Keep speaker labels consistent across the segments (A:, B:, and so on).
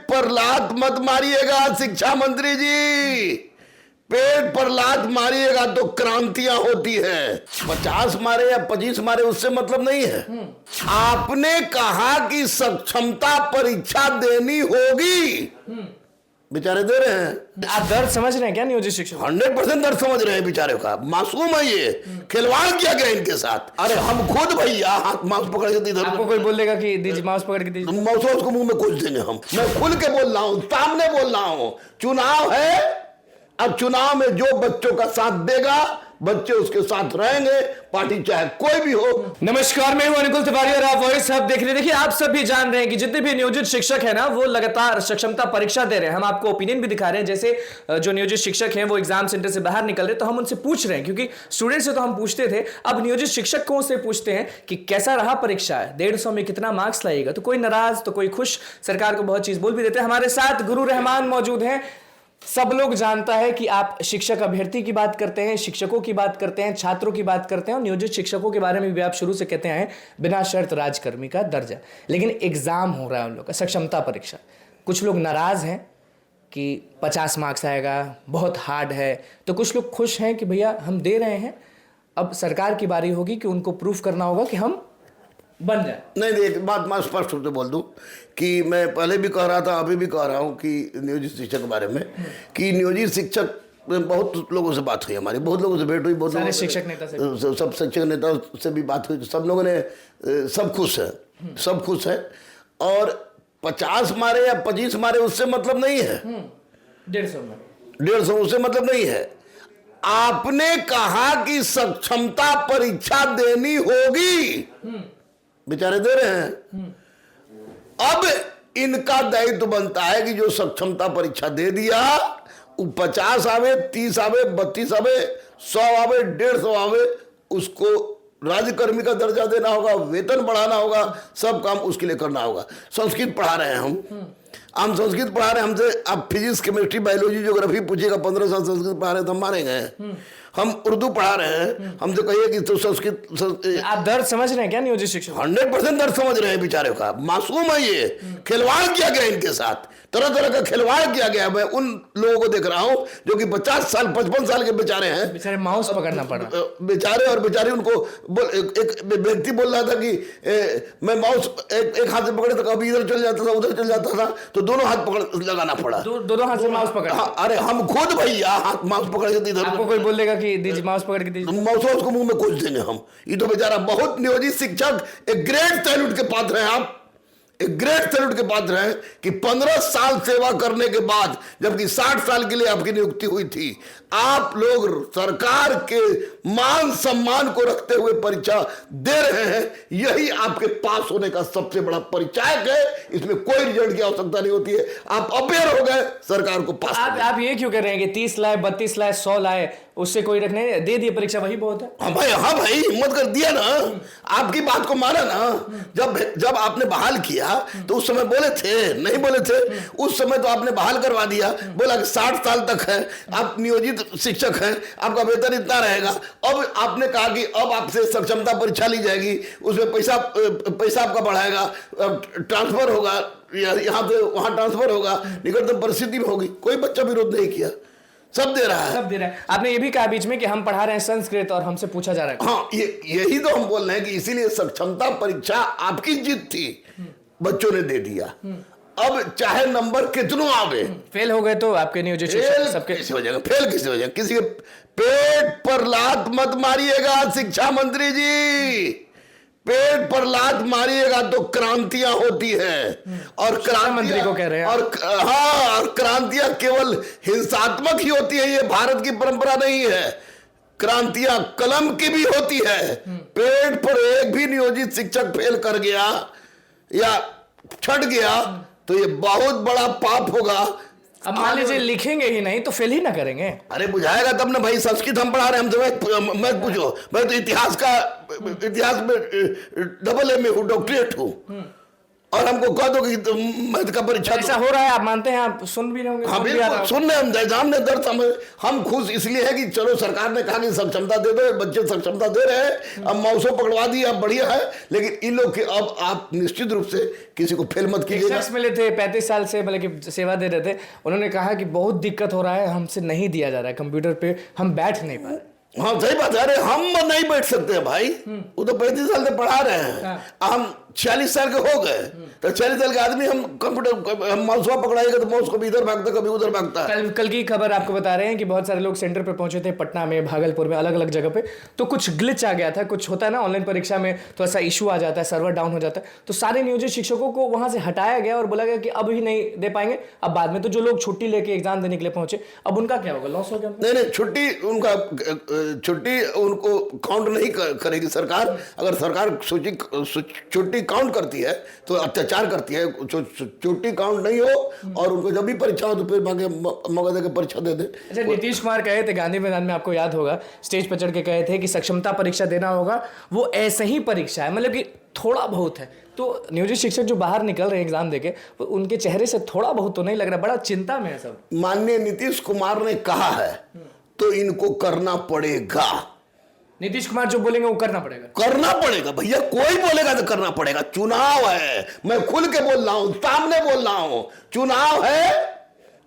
A: पर लात मत मारिएगा शिक्षा मंत्री जी, पेट पर लात मारिएगा तो क्रांतियां होती है। 50 मारे या 25 मारे उससे मतलब नहीं है। आपने कहा कि सक्षमता परीक्षा देनी होगी, बेचारे दे रहे हैं।
B: आप दर्द समझ रहे हैं क्या नियोजित शिक्षक?
A: 100% दर्द समझ रहे हैं बेचारे का। मासूम है ये, खिलवाड़ किया गया इनके साथ। अरे हम खुद भैया हाथ माउस पकड़ के इधर,
B: आपको कोई बोलेगा कि दीजिए माउस पकड़ के दीजिए,
A: माउस उसको मुंह में कुछ देंगे हम। मैं खुल के बोल रहा हूं, सामने बोल रहा हूं। चुनाव है, अब चुनाव में जो बच्चों का साथ देगा बच्चे उसके साथ रहेंगे, पार्टी चाहे कोई भी हो।
B: नमस्कार, मैं हूं अनुकुल तिवारी और आप वॉइस हब देख रहे हैं। देखिए, आप सब भी जान रहे हैं कि जितने भी नियोजित शिक्षक हैं ना, वो लगातार सक्षमता परीक्षा दे रहे हैं। हम आपको ओपिनियन भी दिखा रहे हैं, जैसे जो नियोजित शिक्षक हैं वो एग्जाम सेंटर से बाहर निकल रहे, तो हम उनसे पूछ रहे हैं, क्योंकि स्टूडेंट से तो हम पूछते थे, अब नियोजित शिक्षक को से पूछते हैं कि कैसा रहा परीक्षा, 150 में कितना मार्क्स लाएगा। तो कोई नाराज तो कोई खुश, सरकार को बहुत चीज बोल भी देते हैं। हमारे साथ गुरु रहमान मौजूद हैं। सब लोग जानता है कि आप शिक्षक अभ्यर्थी की बात करते हैं, शिक्षकों की बात करते हैं, छात्रों की बात करते हैं, और नियोजित शिक्षकों के बारे में भी आप शुरू से कहते हैं बिना शर्त राजकर्मी का दर्जा। लेकिन एग्जाम हो रहा है उन लोग का, सक्षमता परीक्षा। कुछ लोग नाराज हैं कि 50 मार्क्स आएगा, बहुत हार्ड है, तो कुछ लोग खुश हैं कि भैया हम दे रहे हैं, अब सरकार की बारी होगी कि उनको प्रूफ करना होगा कि हम बन जाए।
A: नहीं, एक बात मैं स्पष्ट रूप से बोल दूं कि मैं पहले भी कह रहा था, अभी भी कह रहा हूं कि नियोजित शिक्षक के बारे में, कि नियोजित शिक्षक बहुत लोगों से बात हुई, हमारी बहुत लोगों से भेंट हुई, बहुत
B: सारे शिक्षक नेता से,
A: सब शिक्षक नेता से भी बात हुई, तो सब लोगों ने सब खुश है, सब खुश है। और 50 मारे या 25 मारे उससे मतलब नहीं है, 150 उससे मतलब नहीं है। आपने कहा कि सक्षमता परीक्षा देनी होगी, बेचारे दे रहे हैं। अब इनका दायित्व बनता है कि जो सक्षमता परीक्षा दे दिया, वो 50 आवे, 30 आवे, 32 आवे, 100 आवे, 150 आवे, उसको राज्यकर्मी का दर्जा देना होगा, वेतन बढ़ाना होगा, सब काम उसके लिए करना होगा। संस्कृत पढ़ा रहे हैं हम संस्कृत पढ़ा रहे हैं। हमसे आप फिजिक्स, केमिस्ट्री, बायोलॉजी, ज्योग्राफी पूछिएगा, 15 साल संस्कृत पढ़ा रहे हैं तो हम मारेंगे। हम उर्दू पढ़ा रहे हैं, हमसे कहिए कि तो संस्कृत।
B: आप दर्द समझ रहे हैं क्या नियोजित शिक्षक?
A: 100% दर्द समझ रहे हैं बेचारे का। मासूम है ये, खिलवाड़ किया गया इनके साथ, तरह तरह का खिलवाड़ किया गया। मैं उन लोगों को देख रहा हूं जो कि 50 साल 55 साल के बेचारे हैं,
B: बेचारे माउस पकड़ना पड़ा
A: बेचारे। और बेचारे उनको एक व्यक्ति बोल रहा था कि मैं माउस एक हाथ से पकड़े तो कभी इधर चल जाता था, उधर चल जाता था, तो दोनों हाथ पकड़ लगाना पड़ा,
B: दोनों हाथ से माउस पकड़।
A: अरे हम खुद भैया हाथ माउस पकड़ के इधर।
B: आपको कोई बोलेगा कि दीजिए माउस पकड़ के दीजिए,
A: माउस उसको मुंह में कुछ देंगे हम। ये तो बेचारा बहुत नियोजित शिक्षक, एक ग्रेट सैल्यूट के पात्र हैं आप, एक ग्रेट सैल्यूट के पात्र हैं कि 15 साल सेवा करने के बाद, जबकि 60 साल के लिए आपकी नियुक्ति हुई थी, आप लोग सरकार के मान सम्मान को रखते हुए परीक्षा दे रहे हैं। यही आपके पास होने का सबसे बड़ा परिचायक है। इसमें कोई रिजल्ट की आवश्यकता नहीं होती है, आप अपेयर हो गए, सरकार को पास।
B: आप ये क्यों कह रहे हैं कि 30 लाए, 32 लाए, 100 लाए, उससे कोई रखने दे दिए परीक्षा, वही बहुत है।
A: हाँ भाई, हिम्मत कर दिया ना, आपकी बात को माना ना। जब आपने बहाल किया तो उस समय बोले थे, नहीं बोले थे? उस समय तो आपने बहाल करवा दिया, बोला कि 60 साल तक है, आप नियोजित शिक्षक हैं, आपका वेतन इतना रहेगा। अब आपने कहा कि अब आपसे सक्षमता परीक्षा ली जाएगी, उसमें पैसा आपका बढ़ाएगा, ट्रांसफर होगा, यहाँ से वहां ट्रांसफर होगा, निकटतम परिस्थिति में होगी। कोई बच्चा विरोध नहीं किया, सब दे रहा है,
B: सब दे रहा है। आपने ये भी कहा बीच में कि हम पढ़ा रहे हैं संस्कृत और हमसे पूछा जा रहा है।
A: हाँ, यही तो हम बोल रहे हैं कि इसीलिए सक्षमता परीक्षा आपकी जीत थी, बच्चों ने दे दिया। अब चाहे नंबर कितनों आवे,
B: फेल हो गए तो आपके नियोजित शिक्षक सबके
A: किसी हो जाएगा, फेल किसी हो जाएगा। किसी के पेट पर लात मत मारिएगा शिक्षा मंत्री जी, पेट पर लात मारिएगा तो क्रांतियां होती हैं। और
B: मंत्री को कह रहे हैं,
A: और हाँ, और क्रांतियां केवल हिंसात्मक ही होती है, ये भारत की परंपरा नहीं है। क्रांतियां कलम की भी होती है। पेट पर एक भी नियोजित शिक्षक फेल कर गया या छट गया तो ये बहुत बड़ा पाप होगा।
B: अब मान लीजिए लिखेंगे ही नहीं तो फेल ही ना करेंगे।
A: अरे बुझाएगा तब ना भाई, संस्कृत हम पढ़ा रहे हैं, हमसे मैं पूछो, मैं तो इतिहास में AA में हूँ, डॉक्टरेट हूँ। और हमको कह दो कि मैथ का परीक्षा
B: ऐसा हो रहा है, आप मानते हैं, आप सुन भी रहे होंगे,
A: हाँ
B: समझ भी आ रहा
A: बिल्कुल
B: होगा।
A: सुन रहे, हम एग्जाम में दर्द समझ, हम खुश इसलिए है कि चलो सरकार ने कहा कि सक्षमता दे दो, बच्चे सक्षमता दे रहे हैं, अब मौसों पकड़वा दी, अब बढ़िया है। लेकिन इन लोग के अब आप निश्चित रूप से किसी को फेल मत
B: एक
A: कीजिएगा।
B: शख्स मिले थे 35 साल से मतलब कि सेवा दे रहे थे, उन्होंने कहा कि बहुत दिक्कत हो रहा है, हमसे नहीं दिया जा रहा है कंप्यूटर पे, हम बैठ नहीं पा रहे।
A: हाँ सही बात है। अरे हम नहीं बैठ सकते हैं भाई, वो तो 35 साल से पढ़ा रहे हैं,
B: हाँ।
A: हम 40 साल के हो गए, तो 40 साल के आदमी हम कंप्यूटर, हम माउस पकड़ाएगा तो माउस कभी इधर भागता कभी उधर भागता है।
B: कल की खबर आपको बता रहे हैं कि बहुत सारे लोग सेंटर पे पहुंचे थे, पटना में, भागलपुर में, अलग अलग जगह पे, तो कुछ ग्लिच आ गया था, कुछ होता है ना ऑनलाइन परीक्षा में थोड़ा सा इशू आ जाता है, सर्वर डाउन हो जाता है, तो सारे नियोजित शिक्षकों को वहां से हटाया गया और बोला गया कि अब ही नहीं दे पाएंगे। अब बाद में तो जो लोग छुट्टी लेके एग्जाम देने के लिए पहुंचे, अब उनका क्या होगा, लॉस हो गया?
A: नहीं छुट्टी उनका, छुट्टी उनको काउंट नहीं करेगी सरकार। अगर सरकार छुट्टी काउंट करती है तो अत्याचार करती है। छुट्टी काउंट नहीं हो और उनको जब भी परीक्षा हो तो फिर मौका देकर परीक्षा दे दे।
B: अच्छा, नीतीश कुमार कहे थे गांधी मैदान में, आपको याद होगा, स्टेज पर चढ़ के कहे थे कि सक्षमता परीक्षा देना होगा, वो ऐसे ही परीक्षा है, मतलब कि थोड़ा बहुत है। तो नियोजित शिक्षक जो बाहर निकल रहे हैं एग्जाम देके, उनके चेहरे से थोड़ा बहुत तो नहीं लग रहा, बड़ा चिंता में है सब।
A: माननीय नीतीश कुमार ने कहा है तो इनको करना पड़ेगा।
B: नीतीश कुमार जो बोलेंगे वो करना पड़ेगा,
A: करना पड़ेगा भैया, कोई बोलेगा तो करना पड़ेगा। चुनाव है, मैं खुल के बोल रहा हूं, सामने बोल रहा हूं, चुनाव है।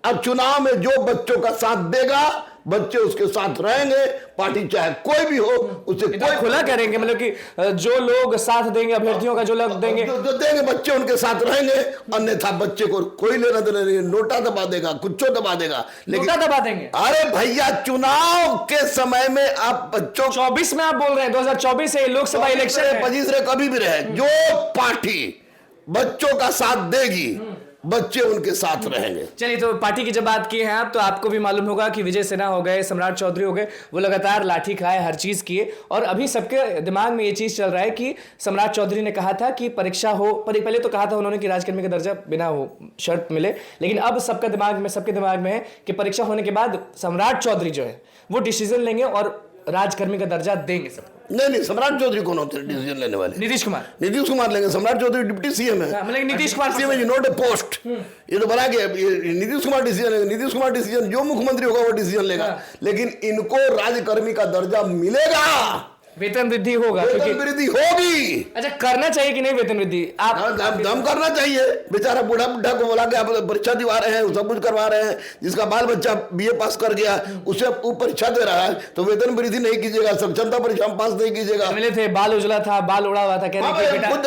A: अब चुनाव में जो बच्चों का साथ देगा, बच्चे उसके साथ रहेंगे, पार्टी चाहे कोई भी हो उससे कोई
B: खुला करेंगे, मतलब कि जो लोग साथ देंगे अभ्यर्थियों का, जो लोग देंगे,
A: जो देंगे बच्चे उनके साथ रहेंगे, अन्यथा बच्चे को कोई लेना देना नहीं। नोटा दबा देगा, कुछ दबा देगा,
B: नोटा दबा देंगे।
A: अरे भैया चुनाव के समय में आप बच्चों
B: 24 में आप बोल रहे हैं, 2024 है लोकसभा इलेक्शन है।
A: 25 रहे कभी भी रहे, जो पार्टी बच्चों का साथ देगी बच्चे उनके साथ रहेंगे।
B: चलिए, तो पार्टी की जब बात की है आप, तो आपको भी मालूम होगा कि विजय सिन्हा हो गए, सम्राट चौधरी हो गए, वो लगातार लाठी खाए, हर चीज किए, और अभी सबके दिमाग में ये चीज चल रहा है कि सम्राट चौधरी ने कहा था कि परीक्षा हो, पहले तो कहा था उन्होंने कि राजकर्मी का दर्जा बिना हो शर्त मिले, लेकिन अब सबके दिमाग में है कि परीक्षा होने के बाद सम्राट चौधरी जो है वो डिसीजन लेंगे और राजकर्मी का दर्जा देंगे सबको।
A: नहीं, सम्राट चौधरी कौन होते हैं डिसीजन लेने वाले?
B: नीतीश कुमार
A: लेंगे। सम्राट चौधरी डिप्टी सीएम है,
B: मतलब Nitish Kumar
A: CM is not a post. ये तो बना के नीतीश कुमार डिसीजन लेंगे। नीतीश कुमार डिसीजन, जो मुख्यमंत्री होगा वो डिसीजन लेगा, लेकिन इनको राजकर्मी का दर्जा मिलेगा,
B: वेतन वृद्धि होगा,
A: वेतन वृद्धि होगी।
B: अच्छा, करना चाहिए कि नहीं वेतन वृद्धि? आप
A: दम करना चाहिए। बेचारा बूढ़ा को बोला कि आप परीक्षा दिवा रहे हैं, सब कुछ करवा रहे हैं, जिसका बाल बच्चा बीए पास कर गया उसे वो परीक्षा दे रहा है, तो वेतन वृद्धि नहीं कीजिएगा, सक्षमता परीक्षा पास नहीं कीजिएगा।
B: मिले थे, बाल उजला था, बाल उड़ा हुआ था,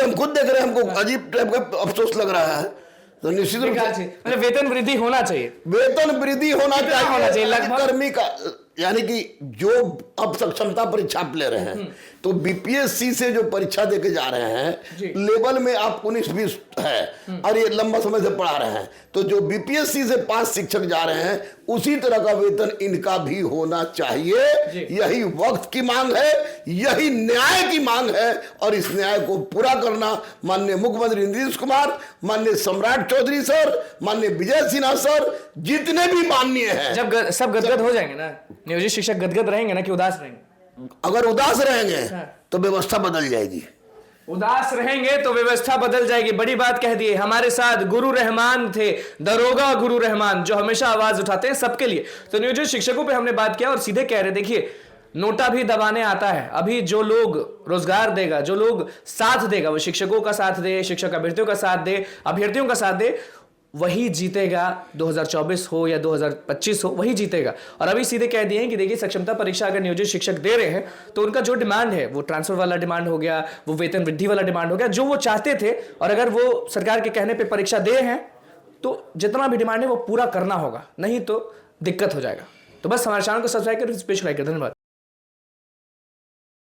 A: हम खुद देख रहे हैं, हमको अजीब टाइप का अफसोस लग रहा है। तो निश्चित रूप से
B: मतलब वेतन वृद्धि होना चाहिए,
A: वेतन वृद्धि होना चाहिए
B: लगभग।
A: कर्मी का, यानी कि जो अब सक्षमता परीक्षा आप ले रहे हैं, तो बीपीएससी से जो परीक्षा देके जा रहे हैं, लेवल में आप 19-20 है और ये लंबा समय से पढ़ा रहे हैं, तो जो बीपीएससी से पास शिक्षक जा रहे हैं उसी तरह का वेतन इनका भी होना चाहिए। यही वक्त की मांग है, यही न्याय की मांग है, और इस न्याय को पूरा करना माननीय मुख्यमंत्री नीतीश कुमार, माननीय सम्राट चौधरी सर, माननीय विजय सिन्हा सर, जितने भी माननीय हैं,
B: जब सब गदगद हो जाएंगे ना, नियोजित शिक्षक गदगद रहेंगे ना कि उदास रहेंगे?
A: अगर उदास रहेंगे तो व्यवस्था बदल जाएगी।
B: उदास रहेंगे तो व्यवस्था बदल जाएगी, बड़ी बात कह दी। हमारे साथ गुरु रहमान थे, दरोगा गुरु रहमान, जो हमेशा आवाज उठाते हैं सबके लिए। तो नियोजित शिक्षकों पे हमने बात किया और सीधे कह रहे, देखिए नोटा भी दबाने आता है। अभी जो लोग रोजगार देगा, जो लोग साथ देगा, वो शिक्षकों का साथ दे, शिक्षक अभ्यर्थियों का साथ दे, अभ्यर्थियों का साथ दे, वही जीतेगा। 2024 हो या 2025 हो, वही जीतेगा। और अभी सीधे कह दिए हैं कि देखिए सक्षमता परीक्षा अगर नियोजित शिक्षक दे रहे हैं तो उनका जो डिमांड है वो ट्रांसफर वाला डिमांड हो गया, वो वेतन वृद्धि वाला डिमांड हो गया, जो वो चाहते थे, और अगर वो सरकार के कहने पे परीक्षा दे हैं तो जितना भी डिमांड है वो पूरा करना होगा, नहीं तो दिक्कत हो जाएगा। तो बस हमारे चैनल को सब्सक्राइब करें, धन्यवाद।